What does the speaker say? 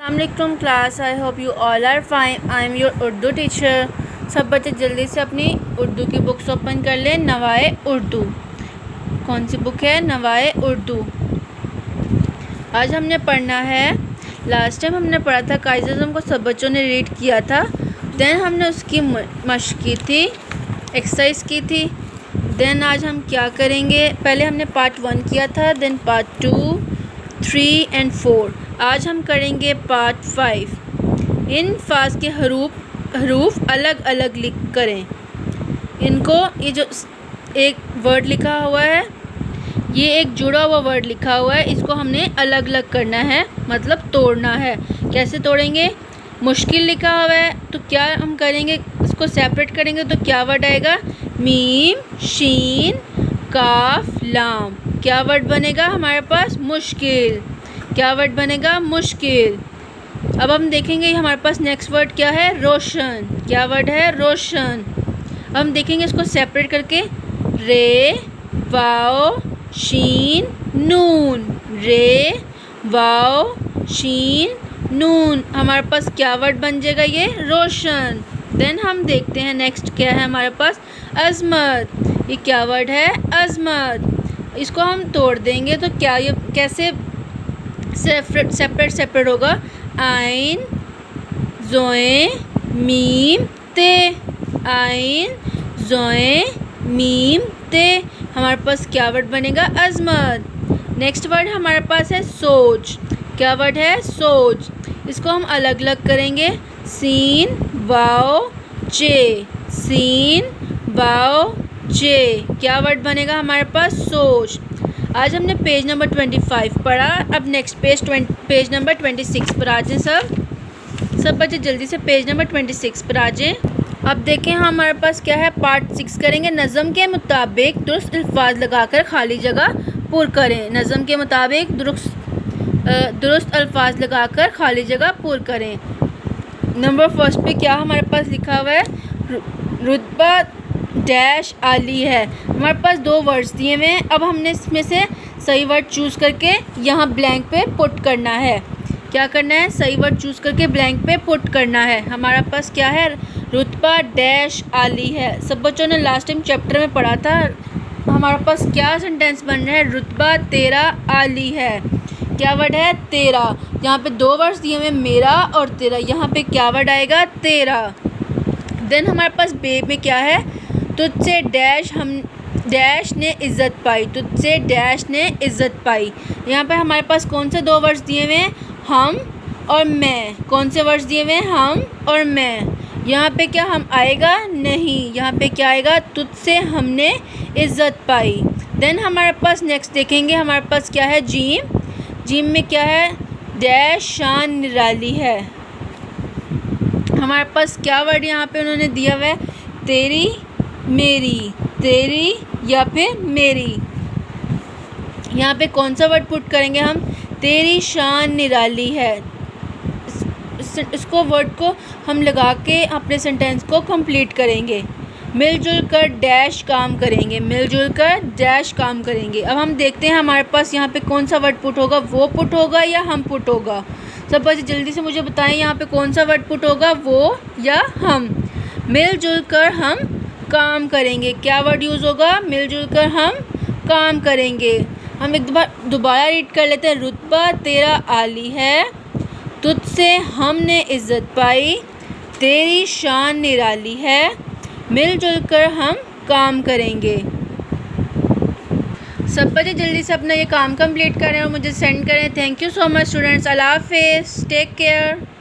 अस्सलाम class, I hope you all are fine. I am your Urdu teacher. सब बच्चे जल्दी से अपनी उर्दू की बुक्स ओपन कर लें। नवाए उर्दू, कौन सी बुक है? नवाए उर्दू। आज हमने पढ़ना है, लास्ट टाइम हमने पढ़ा था काइज़म को सब बच्चों ने रीड किया था। देन हमने उसकी मशक की थी, एक्सरसाइज की थी। देन आज हम क्या करेंगे, पहले हमने पार्ट 1 किया था, देन पार्ट 2, 3 एंड 4। आज हम करेंगे पार्ट 5। इन फास के हरूफ अलग अलग लिख करें। इनको, ये जो एक वर्ड लिखा हुआ है, ये एक जुड़ा हुआ वर्ड लिखा हुआ है, इसको हमने अलग अलग करना है, मतलब तोड़ना है। कैसे तोड़ेंगे? मुश्किल लिखा हुआ है तो क्या हम करेंगे, इसको सेपरेट करेंगे तो क्या वर्ड आएगा? मीम, शीन, काफ, लाम। क्या वर्ड बनेगा हमारे पास? मुश्किल। क्या वर्ड बनेगा? मुश्किल। अब हम देखेंगे हमारे पास नेक्स्ट वर्ड क्या है? रोशन। क्या वर्ड है? रोशन। अब हम देखेंगे इसको सेपरेट करके, रे, वाओ, शीन, नून। रे, वाओ, शीन, नून। हमारे पास क्या वर्ड बन जाएगा? ये रोशन। देन हम देखते हैं नेक्स्ट क्या है हमारे पास? अज़मत। ये क्या वर्ड है? अज़मत। इसको हम तोड़ देंगे तो क्या ये कैसे सेपरेट होगा? आइन, ज़ोए, मीम, ते। आइन, ज़ोए, मीम, ते। हमारे पास क्या वर्ड बनेगा? अज़मत। नेक्स्ट वर्ड हमारे पास है सोच। क्या वर्ड है? सोच। इसको हम अलग अलग करेंगे, सीन, वाओ, चे। सीन, वाओ, चे। क्या वर्ड बनेगा हमारे पास? सोच। आज हमने पेज नंबर 25 पढ़ा। अब नेक्स्ट पेज नंबर 26 पर आ जाएं। सब बच्चे जल्दी से पेज नंबर 26 पर आ जाएं। अब देखें हमारे पास क्या है? पार्ट 6 करेंगे। नज़म के मुताबिक दुरुस्त अल्फाज लगाकर खाली जगह पुर करें। नज़म के मुताबिक दुरुस्त अल्फाज लगाकर खाली जगह पुर करें। नंबर फर्स्ट पे क्या हमारे पास लिखा हुआ है? रुतबा डैश आली है। हमारे पास 2 वर्ड्स दिए हुए हैं। अब हमने इसमें से सही वर्ड चूज़ करके यहाँ ब्लैंक पे पुट करना है। क्या करना है? सही वर्ड चूज़ करके ब्लैंक पे पुट करना है। हमारे पास क्या है? रुतबा डैश आली है। सब बच्चों ने लास्ट टाइम चैप्टर में पढ़ा था। हमारे पास क्या सेंटेंस बन रहा है? रुतबा तेरा आली है। क्या वर्ड है? तेरा। यहाँ पे 2 वर्ड्स दिए हुए, मेरा और तेरा। यहाँ पे क्या वर्ड आएगा? तेरा। देन हमारे पास बे में क्या है? तुझसे डैश डैश ने इज़्ज़त पाई। तुझसे डैश ने इज़्ज़त पाई। यहाँ पे हमारे पास कौन से 2 वर्ड्स दिए हुए हैं? हम और मैं। कौन से वर्ड्स दिए हुए हैं? हम और मैं। यहाँ पे क्या हम आएगा? नहीं। यहाँ पे क्या आएगा? तुझसे हमने इज़्ज़त पाई। देन हमारे पास नेक्स्ट देखेंगे, हमारे पास क्या है? जीम। जीम में क्या है? डैश शान निराली है। हमारे पास क्या वर्ड यहाँ पे उन्होंने दिया हुआ है? तेरी, मेरी। तेरी या फिर मेरी। यहाँ पे कौन सा वर्ड पुट करेंगे हम? तेरी शान निराली है। इसको वर्ड को हम लगा के अपने सेंटेंस को कंप्लीट करेंगे। मिलजुल कर डैश काम करेंगे। मिलजुल कर डैश काम करेंगे। अब हम देखते हैं हमारे पास यहाँ पे कौन सा वर्ड पुट होगा? वो पुट होगा या हम पुट होगा? सब बच्चे जल्दी से मुझे बताएं, यहाँ पे कौन सा वर्ड पुट होगा? वो या हम? मिलजुल कर हम काम करेंगे। क्या वर्ड यूज़ होगा? मिलजुल कर हम काम करेंगे। हम एक दोबारा रीड कर लेते हैं। रुतबा तेरा आली है, तुझसे हमने इज़्ज़त पाई, तेरी शान निराली है, मिलजुल कर हम काम करेंगे। सब बच्चे जल्दी से अपना ये काम कंप्लीट करें और मुझे सेंड करें। Thank you so much students. अल्लाह हाफ़िज़। Take care.